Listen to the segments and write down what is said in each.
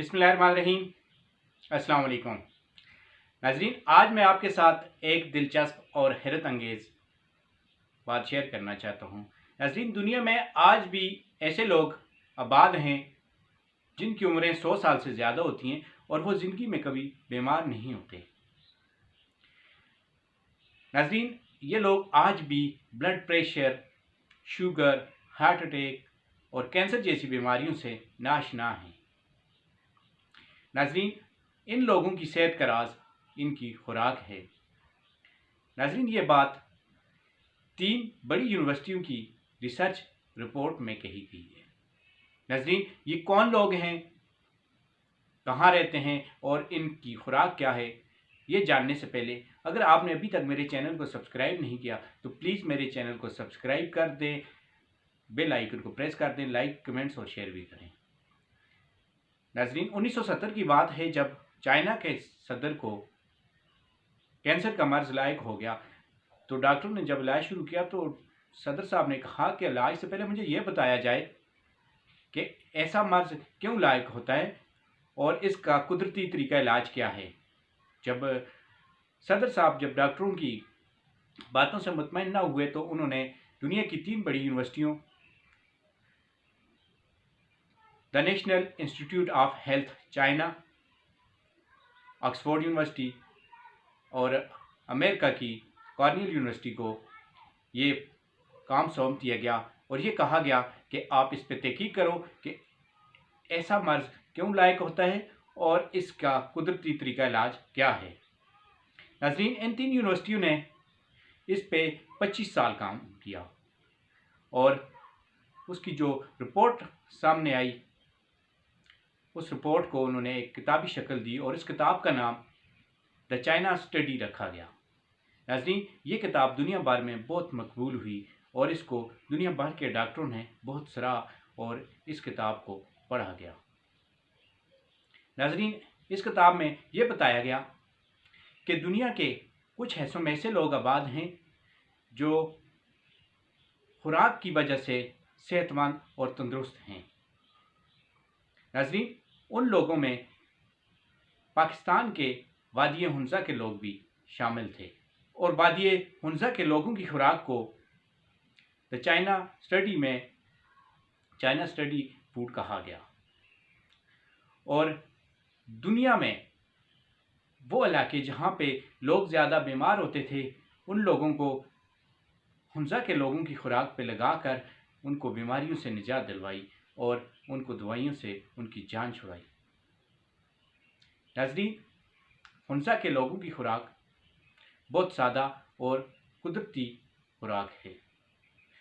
बिस्मिल्लाहिर्रहमानिर्रहीम। अस्सलाम वालेकुम नाज़रीन, आज मैं आपके साथ एक दिलचस्प और हैरत अंगेज़ बात शेयर करना चाहता हूँ। नाज़रीन, दुनिया में आज भी ऐसे लोग आबाद हैं जिनकी उम्रें 100 साल से ज़्यादा होती हैं और वो ज़िंदगी में कभी बीमार नहीं होते। नाज़रीन, ये लोग आज भी blood pressure, sugar, heart attack और कैंसर जैसी बीमारियों से नाशना हैं। नाज़रीन, इन लोगों की सेहत का राज इनकी खुराक है। नाज़रीन, ये बात 3 बड़ी यूनिवर्सिटियों की रिसर्च रिपोर्ट में कही गई है। नाज़रीन, ये कौन लोग हैं, कहाँ रहते हैं और इनकी खुराक क्या है, ये जानने से पहले अगर आपने अभी तक मेरे चैनल को सब्सक्राइब नहीं किया तो प्लीज़ मेरे चैनल को सब्सक्राइब कर दें, बेल आइकन को प्रेस कर दें, लाइक, कमेंट्स और शेयर भी करें। नाज़रीन, 1970 की बात है जब चाइना के सदर को कैंसर का मर्ज लायक हो गया, तो डॉक्टर ने जब इलाज शुरू किया तो सदर साहब ने कहा कि इलाज से पहले मुझे ये बताया जाए कि ऐसा मर्ज क्यों लायक होता है और इसका कुदरती तरीका इलाज क्या है। जब सदर साहब डॉक्टरों की बातों से मुतमईन न हुए तो उन्होंने दुनिया की 3 बड़ी यूनिवर्सिटियों, the national institute of health China, Oxford university और अमेरिका की कॉर्नेल यूनिवर्सिटी को ये काम सौंप दिया गया और ये कहा गया कि आप इस पर तहकीक करो कि ऐसा मर्ज क्यों लायक होता है और इसका कुदरती तरीका इलाज क्या है। नाज़रीन, इन 3 यूनिवर्सिटियों ने इस पे 25 साल काम किया और उसकी जो रिपोर्ट सामने आई, उस रिपोर्ट को उन्होंने एक किताबी शक्ल दी और इस किताब का नाम द चाइना स्टडी रखा गया। नाज़रीन, ये किताब दुनिया भर में बहुत मकबूल हुई और इसको दुनिया भर के डॉक्टरों ने बहुत सराहा और इस किताब को पढ़ा गया। नाज़रीन, इस किताब में ये बताया गया कि दुनिया के कुछ हिस्सों में ऐसे लोग आबाद हैं जो खुराक की वजह से सेहतमंद और तंदुरुस्त हैं। नाज़रीन, उन लोगों में पाकिस्तान के वादी हुंज़ा के लोग भी शामिल थे और वादी हुंज़ा के लोगों की खुराक को द चाइना स्टडी में चाइना स्टडी फूड कहा गया और दुनिया में वो इलाके जहाँ पे लोग ज़्यादा बीमार होते थे उन लोगों को हुंज़ा के लोगों की खुराक पे लगाकर उनको बीमारियों से निजात दिलवाई और उनको दवाइयों से उनकी जान छुड़ाई। नाज़रीन, हुंज़ा के लोगों की खुराक बहुत सादा और कुदरती खुराक है।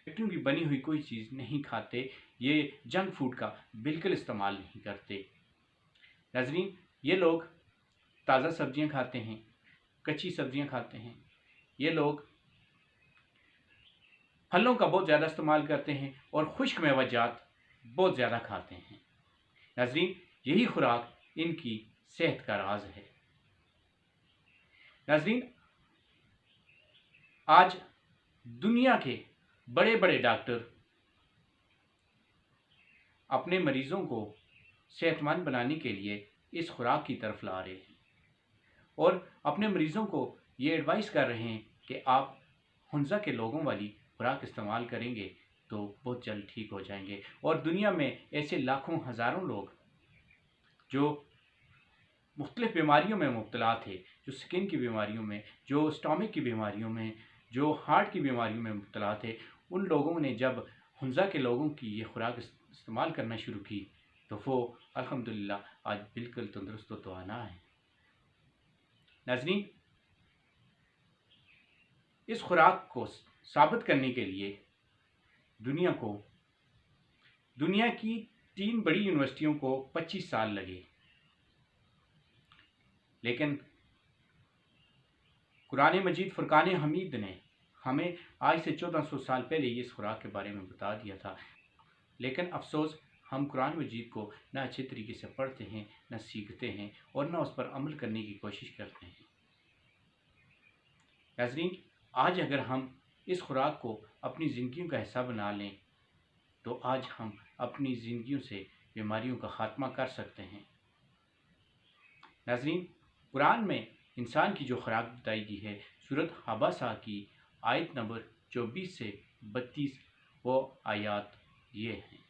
फैक्ट्रियों की बनी हुई कोई चीज़ नहीं खाते, ये जंक फूड का बिल्कुल इस्तेमाल नहीं करते। नाज़रीन, ये लोग ताज़ा सब्जियां खाते हैं, कच्ची सब्जियां खाते हैं, ये लोग फलों का बहुत ज़्यादा इस्तेमाल करते हैं और खुश्क मेवाजात बहुत ज़्यादा खाते हैं। नाज़रीन, यही खुराक इनकी सेहत का राज है। नाज़रीन, आज दुनिया के बड़े बड़े डॉक्टर अपने मरीज़ों को सेहतमंद बनाने के लिए इस खुराक की तरफ ला रहे हैं और अपने मरीज़ों को ये एडवाइस कर रहे हैं कि आप हुंज़ा के लोगों वाली खुराक इस्तेमाल करेंगे तो बहुत जल्द ठीक हो जाएंगे। और दुनिया में ऐसे लाखों हज़ारों लोग जो मुख्तलिफ़ बीमारियों में मुब्तला थे, जो स्किन की बीमारियों में, जो स्टमक की बीमारियों में, जो हार्ट की बीमारियों में मुब्तला थे, उन लोगों ने जब हुंज़ा के लोगों की ये खुराक इस्तेमाल करना शुरू की तो वो अल्हम्दुलिल्लाह आज बिल्कुल तंदुरुस्त व तवाना है। नाज़रीन, इस खुराक को साबित करने के लिए दुनिया की 3 बड़ी यूनिवर्सिटियों को 25 साल लगे, लेकिन कुरान मजीद फुरकान हमीद ने हमें आज से 1400 साल पहले ये इस खुराक के बारे में बता दिया था। लेकिन अफसोस, हम कुरान मजीद को न अच्छे तरीके से पढ़ते हैं, न सीखते हैं और न उस पर अमल करने की कोशिश करते हैं। नाज़रीन, आज अगर हम इस खुराक को अपनी ज़िंदगियों का हिस्सा बना लें तो आज हम अपनी ज़िंदगियों से बीमारियों का ख़ात्मा कर सकते हैं। ناظرین، قرآن میں انسان کی جو خوراک بتائی گئی ہے سورۃ حبشہ کی آیت نمبر 24 سے 32 وہ آیات یہ ہیں: